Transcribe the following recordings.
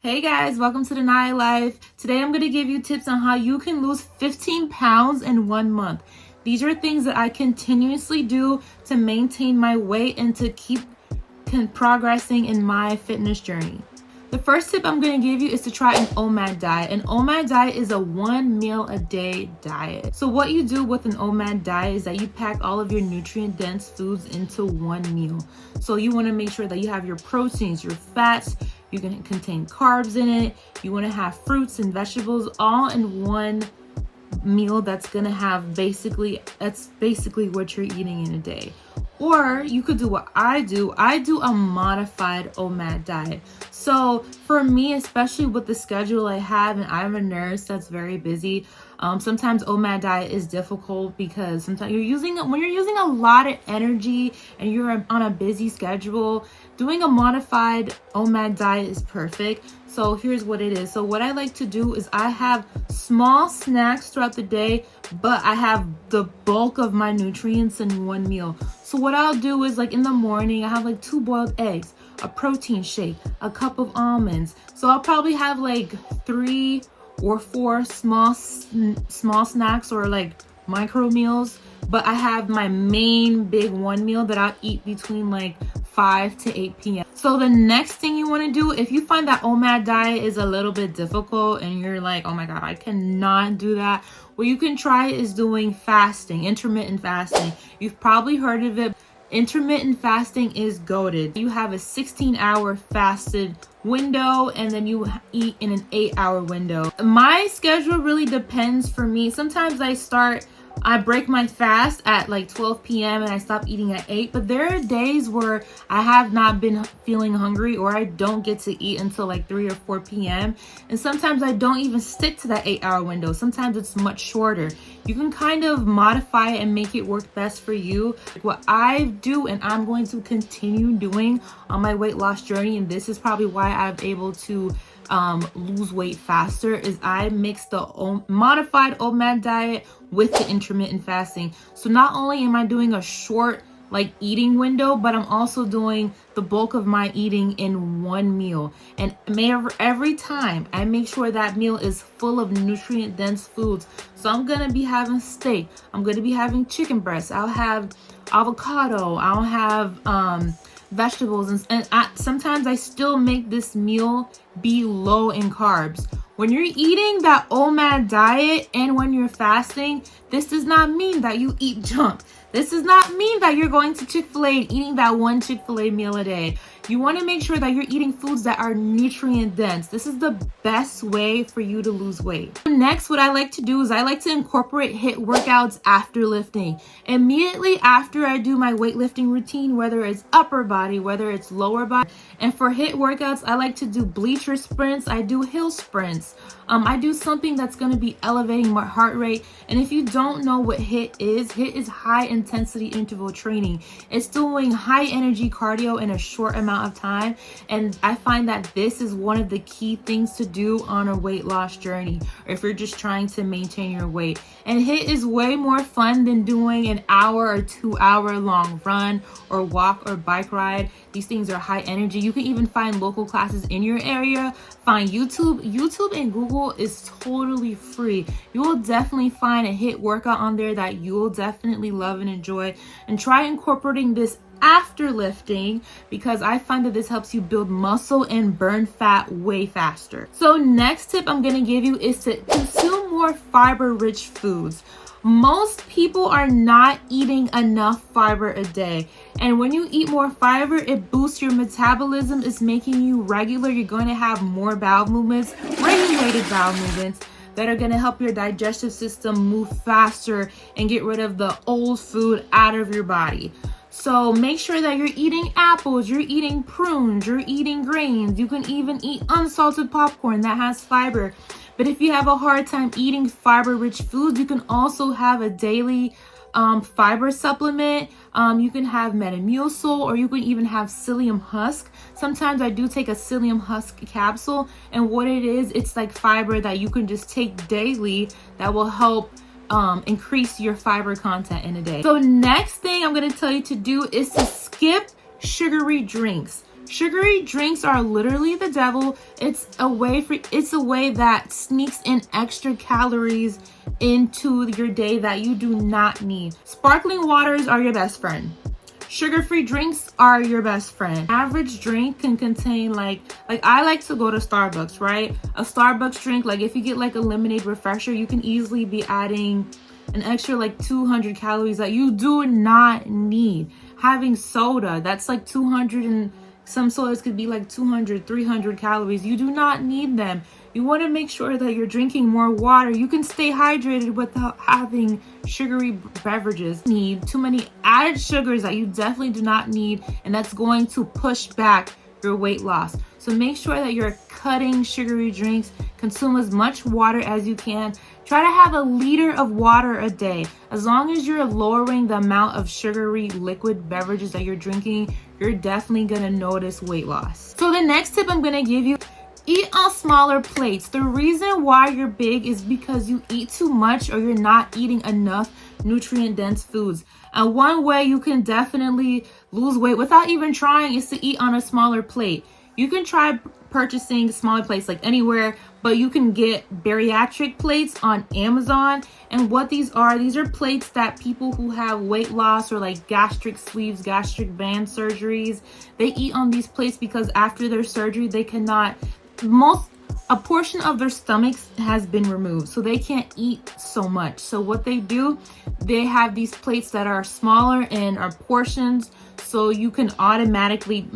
Hey guys, welcome to the Naya Life. Today I'm going to give you tips on how you can lose 15 pounds in 1 month. These are things that I continuously do to maintain my weight and to keep progressing in my fitness journey. The first tip I'm going to give you is to try an OMAD diet. An OMAD diet is a 1 meal a day diet. So what you do with an OMAD diet is that you pack all of your nutrient dense foods into 1 meal. So you want to make sure that you have your proteins, your fats, you can contain carbs in it. You want to have fruits and vegetables all in 1 meal that's going to have basically what you're eating in a day. Or you could do what I do. I do a modified OMAD diet. So for me, especially with the schedule I have, and I'm a nurse that's very busy, sometimes OMAD diet is difficult because sometimes when you're using a lot of energy and you're on a busy schedule, doing a modified OMAD diet is perfect. So here's what it is. So what I like to do is I have small snacks throughout the day, but I have the bulk of my nutrients in 1 meal. So what I'll do is, like, in the morning, I have like 2 boiled eggs, a protein shake, a cup of almonds. So I'll probably have like 3 or 4 small snacks or like micro meals, but I have my main big 1 meal that I'll eat between like 5 to 8 p.m. So the next thing you want to do, if you find that OMAD diet is a little bit difficult and you're like, oh my God, I cannot do that, what you can try is doing fasting, intermittent fasting. You've probably heard of it. Intermittent fasting is goated. You have a 16-hour fasted window and then you eat in an 8-hour window. My schedule really depends for me. Sometimes I break my fast at like 12 p.m. and I stop eating at 8. But there are days where I have not been feeling hungry or I don't get to eat until like 3 or 4 p.m. And sometimes I don't even stick to that 8-hour window. Sometimes it's much shorter. You can kind of modify it and make it work best for you. What I do and I'm going to continue doing on my weight loss journey, and this is probably why I'm able to lose weight faster, is I mix the modified OMAD diet with the intermittent fasting. So not only am I doing a short like eating window, but I'm also doing the bulk of my eating in 1 meal. And every time I make sure that meal is full of nutrient dense foods. So I'm gonna be having steak, I'm gonna be having chicken breast, I'll have avocado, I'll have vegetables, and sometimes I still make this meal be low in carbs. When you're eating that OMAD diet and when you're fasting, this does not mean that you eat junk. This does not mean that you're going to Chick-fil-A and eating that 1 Chick-fil-A meal a day. You want to make sure that you're eating foods that are nutrient dense. This is the best way for you to lose weight. Next, what I like to do is I like to incorporate HIIT workouts after lifting. Immediately after I do my weightlifting routine, whether it's upper body, whether it's lower body. And for HIIT workouts, I like to do bleacher sprints. I do hill sprints. I do something that's going to be elevating my heart rate. And if you don't know what HIIT is high intensity interval training. It's doing high energy cardio in a short amount of time. And I find that this is one of the key things to do on a weight loss journey, or if you're just trying to maintain your weight. And HIIT is way more fun than doing an hour or 2 hour long run or walk or bike ride. These things are high energy. You can even find local classes in your area. Find YouTube and Google is totally free. You will definitely find a HIIT workout on there that you will definitely love and enjoy. And try incorporating this after lifting, because I find that this helps you build muscle and burn fat way faster. So next tip I'm going to give you is to consume more fiber-rich foods. Most people are not eating enough fiber a day. And when you eat more fiber, it boosts your metabolism. It's making you regular. You're going to have more bowel movements, regulated bowel movements that are going to help your digestive system move faster and get rid of the old food out of your body. So make sure that you're eating apples, you're eating prunes, you're eating grains. You can even eat unsalted popcorn that has fiber. But if you have a hard time eating fiber-rich foods, you can also have a daily fiber supplement. You can have Metamucil, or you can even have psyllium husk. Sometimes I do take a psyllium husk capsule, and what it is, it's like fiber that you can just take daily that will help increase your fiber content in a day. So next thing I'm going to tell you to do is to skip sugary drinks. Sugary drinks are literally the devil. It's a way that sneaks in extra calories into your day that you do not need. Sparkling waters are your best friend. Sugar-free drinks are your best friend. Average drink can contain like I like to go to Starbucks, right? A Starbucks drink, like if you get like a lemonade refresher, you can easily be adding an extra like 200 calories that you do not need. Having soda, that's like 200, and some sodas could be like 200, 300 calories. You do not need them. You want to make sure that you're drinking more water. You can stay hydrated without having sugary beverages. Need too many added sugars that you definitely do not need, and that's going to push back your weight loss. So make sure that you're cutting sugary drinks. Consume as much water as you can. Try to have a liter of water a day. As long as you're lowering the amount of sugary liquid beverages that you're drinking, you're definitely gonna notice weight loss. So the next tip I'm gonna give you, eat on smaller plates. The reason why you're big is because you eat too much or you're not eating enough nutrient-dense foods. And one way you can definitely lose weight without even trying is to eat on a smaller plate. You can try purchasing smaller plates like anywhere, but you can get bariatric plates on Amazon. And what these are plates that people who have weight loss or like gastric sleeves, gastric band surgeries, they eat on these plates because after their surgery, they cannot, a portion of their stomachs has been removed, so they can't eat so much. So what they do, they have these plates that are smaller and are portions, so you can automatically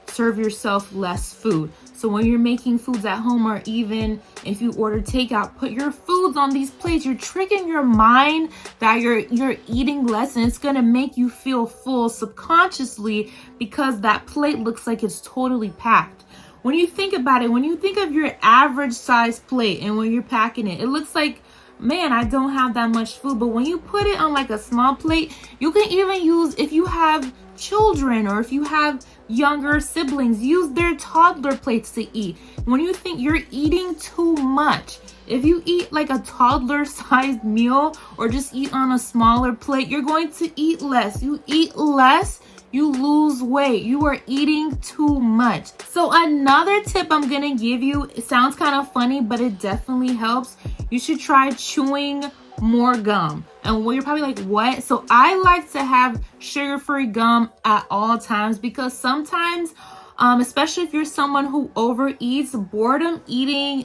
serve yourself less food. So when you're making foods at home, or even if you order takeout, put your foods on these plates. You're tricking your mind that you're eating less, and it's gonna make you feel full subconsciously because that plate looks like it's totally packed. When you think about it, when you think of your average size plate and when you're packing it, it looks like, man, I don't have that much food. But when you put it on like a small plate, you can even use, if you have children or if you have younger siblings, use their toddler plates to eat. When you think you're eating too much, if you eat like a toddler sized meal or just eat on a smaller plate, you're going to eat less. You eat less, you lose weight. You are eating too much. So another tip I'm gonna give you, it sounds kind of funny, but it definitely helps. You should try chewing more gum. And you're probably like, what? So I like to have sugar-free gum at all times because sometimes, especially if you're someone who overeats, boredom eating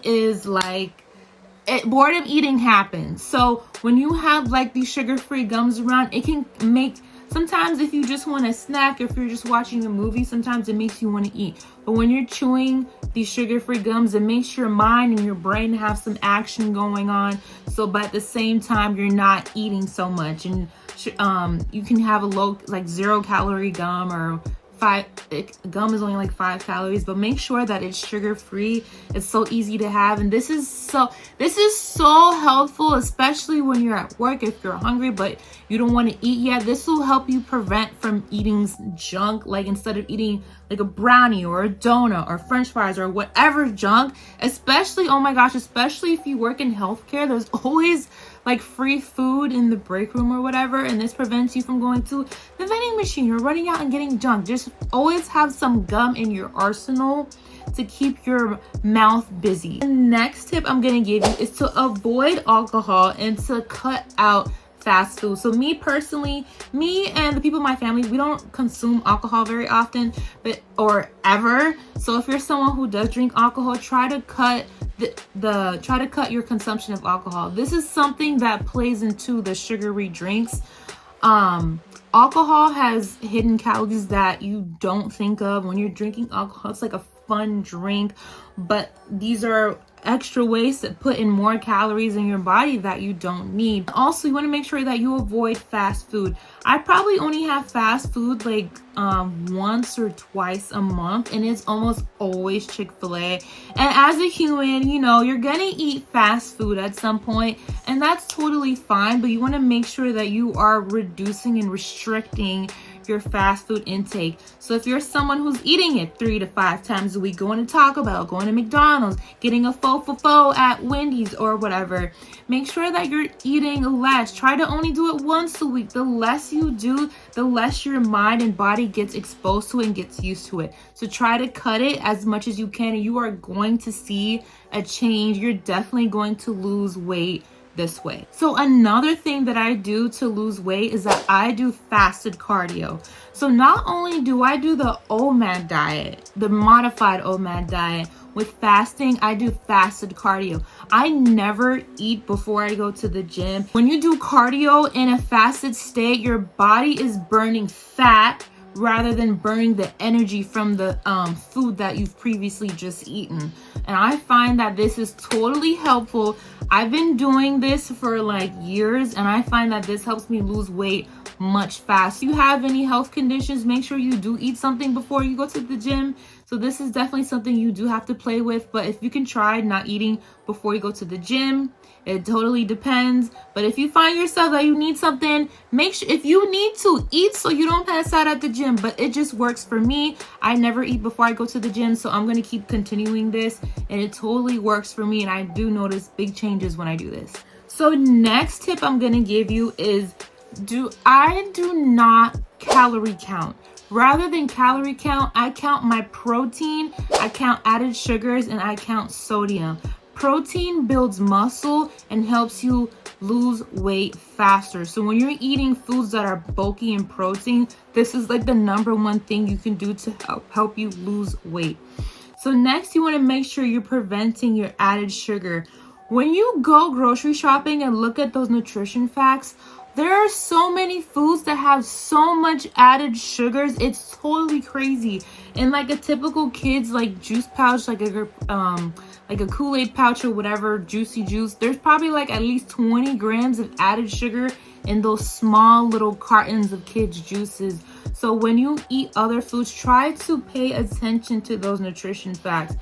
happens. So when you have like these sugar-free gums around, it can make, sometimes if you just want a snack, if you're just watching a movie, sometimes it makes you want to eat. But when you're chewing these sugar-free gums, it makes your mind and your brain have some action going on. So, but at the same time, you're not eating so much. And you can have a low, like 0-calorie gum, or gum is only like 5 calories, but make sure that it's sugar-free. It's so easy to have, and this is so helpful, especially when you're at work, if you're hungry but you don't want to eat yet. This will help you prevent from eating junk, like instead of eating like a brownie or a donut or french fries or whatever junk, especially, oh my gosh, especially if you work in healthcare, there's always like free food in the break room or whatever, and this prevents you from going to the vending machine or running out and getting junk. Just always have some gum in your arsenal to keep your mouth busy. The next tip I'm gonna give you is to avoid alcohol and to cut out fast food. So me personally, me and the people in my family, we don't consume alcohol very often, or ever. So if you're someone who does drink alcohol, try to cut your consumption of alcohol. This is something that plays into the sugary drinks. Alcohol has hidden calories that you don't think of when you're drinking alcohol. It's like a fun drink, but these are extra ways to put in more calories in your body that you don't need. Also, you want to make sure that you avoid fast food. I probably only have fast food like once or twice a month, and it's almost always Chick-fil-A. And as a human, you know, you're gonna eat fast food at some point, and that's totally fine, but you want to make sure that you are reducing and restricting your fast food intake. So if you're someone who's eating it 3 to 5 times a week, going to Taco Bell, going to McDonald's, getting a faux at Wendy's or whatever, make sure that you're eating less. Try to only do it once a week. The less you do, the less your mind and body gets exposed to it and gets used to it. So try to cut it as much as you can, and you are going to see a change. You're definitely going to lose weight this way. So another thing that I do to lose weight is that I do fasted cardio. So not only do I do the OMAD diet, the modified OMAD diet with fasting, I do fasted cardio. I never eat before I go to the gym. When you do cardio in a fasted state, your body is burning fat rather than burning the energy from the food that you've previously just eaten. And I find that this is totally helpful. I've been doing this for like years, and I find that this helps me lose weight much faster. If you have any health conditions, make sure you do eat something before you go to the gym. So this is definitely something you do have to play with, but if you can try not eating before you go to the gym, it totally depends. But if you find yourself that you need something, make sure, if you need to, eat so you don't pass out at the gym. But it just works for me. I never eat before I go to the gym, so I'm going to keep continuing this, and it totally works for me, and I do notice big changes when I do this. So next tip I'm going to give you is I do not calorie count. Rather than calorie count, I count my protein, I count added sugars, and I count sodium. Protein builds muscle and helps you lose weight faster. So when you're eating foods that are bulky in protein, this is like the #1 thing you can do to help you lose weight. So next, you want to make sure you're preventing your added sugar. When you go grocery shopping and look at those nutrition facts, there are so many foods that have so much added sugars. It's totally crazy. And like a typical kid's like juice pouch, like a Kool-Aid pouch or whatever, juicy juice, there's probably like at least 20 grams of added sugar in those small little cartons of kids' juices. So when you eat other foods, try to pay attention to those nutrition facts.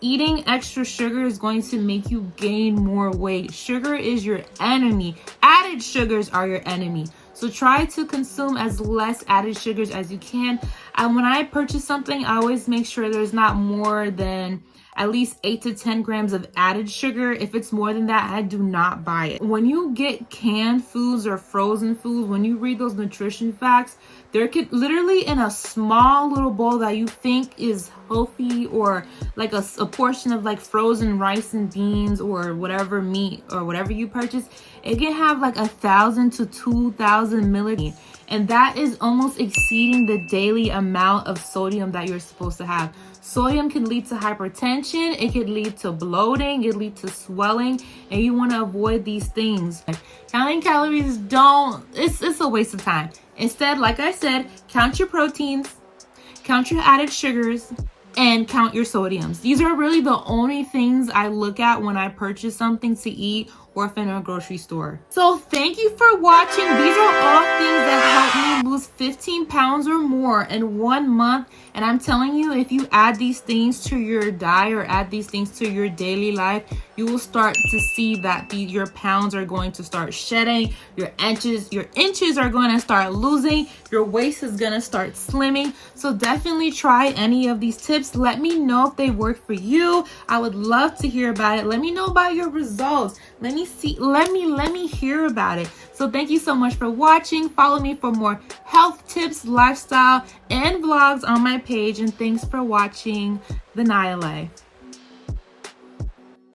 Eating extra sugar is going to make you gain more weight. Sugar is your enemy. Added sugars are your enemy. So try to consume as less added sugars as you can. And when I purchase something, I always make sure there's not more than at least 8 to 10 grams of added sugar. If it's more than that, I do not buy it. When you get canned foods or frozen foods, when you read those nutrition facts, there could literally in a small little bowl that you think is healthy, or like a portion of like frozen rice and beans or whatever meat or whatever you purchase, it can have like 1,000 to 2,000 milliliters. And that is almost exceeding the daily amount of sodium that you're supposed to have. Sodium can lead to hypertension, it could lead to bloating, it can lead to swelling, and you want to avoid these things. Counting calories it's a waste of time. Instead, like I said, count your proteins, count your added sugars, and count your sodiums. These are really the only things I look at when I purchase something to eat or if in a grocery store. So thank you for watching. These are all things that help me lose 15 pounds or more in 1 month. And I'm telling you, if you add these things to your diet or add these things to your daily life, you will start to see that your pounds are going to start shedding, your inches are going to start losing, your waist is going to start slimming. So definitely try any of these tips. Let me know if they work for you. I would love to hear about it. Let me know about your results. Let me hear about it. So thank you so much for watching. Follow me for more health tips, lifestyle, and vlogs on my page. And thanks for watching The Naya Life.